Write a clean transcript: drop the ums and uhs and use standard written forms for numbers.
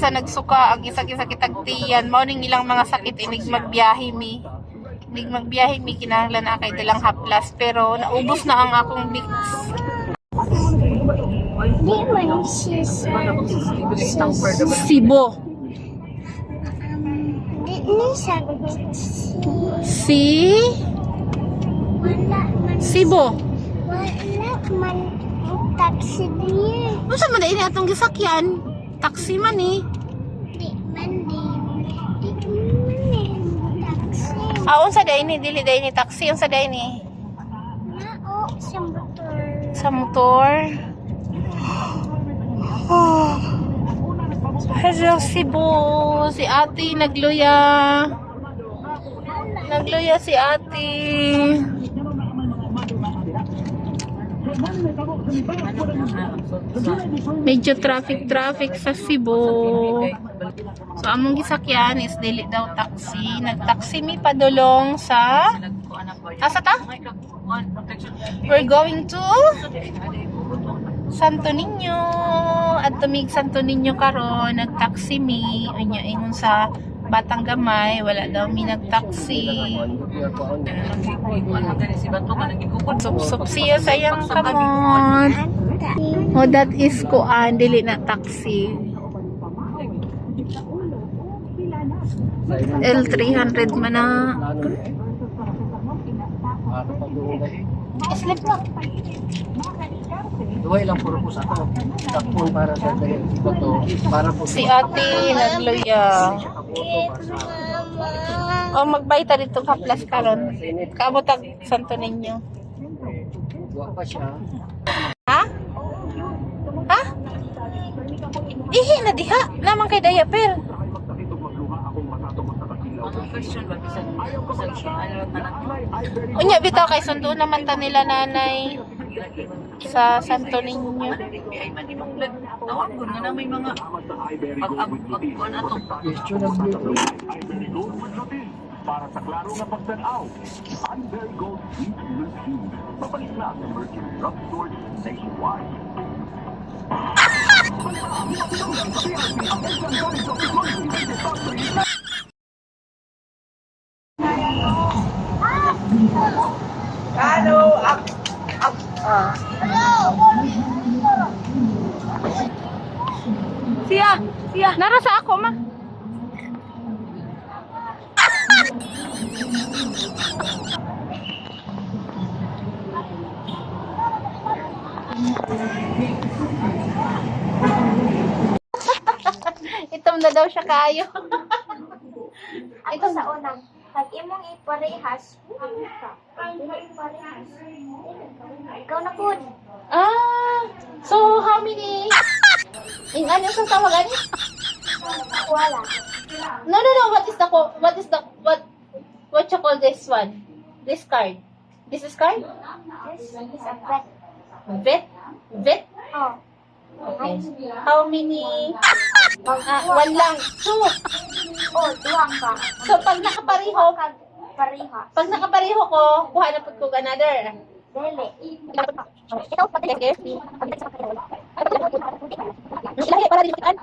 isa nagsuka, ang isa kitagtiyan. Mao ning ilang mga sakit inig magbiyahe mi. Inig magbiyahe mi kinahanglan na kay dalang haplas pero naubos na ang akong Vicks. Di man Sibo. Di ni sa Si wala man Sibo. wala man taxi diye. Unsa man ini atong gisakyan? Taxi man eh. Di man taxi. Unsa day ni dili day ni taxi, unsa day ni? Nao sa motor. Sa motor. Oh. Hello, Cebu. Si ate nagluya. Nagluya si ate. Medyo traffic sa Cebu. So, among gisakyan is dili daw taxi. Nag-taxi mi padulong sa... Asa ta? We're going to Santo Niño. At tumig Santo Niño karon nag-taxi mi. Unya ingon sa Batang Gamay, wala daw mi nag-taxi. Sup-sup siya sayang kamon. Oh, that is kuan, dili na taxi. L300 man na. Slip na. Duway lang puro po sa ako. Takpon para sa ito. Para po Si ate nagluya. Oh, magbayta dito haplas karon. Kabutag Santo Niño. Duwa pa siya. Ha? Ha? Ihi na diha. Naman kay daya per. Unya bitaw kay sundo naman ta nila nanay sa Santo Niño. Question of you. Para sa klaro nga pagtanaw, Unbury Gold Beach Machine. Babalik na sa Merchant Drug Stores nationwide. Siya. Nara sa ako ma. Itom na daw siya kayo. Ito sa unang, pag imong iparehas, pag imong iparehas, ikaw na po. So how many? In ano sa tawagan? Wala. No. What you call this one? This card. This is card? This is a bet. Vet? Oh. Okay. How many? One lang. Two. Oh, duwang ka. So pag nakapareho, Parehas. pag nakapareho ko, kuha na po ko another. Dele. Ito, pag Lahi para dito kan.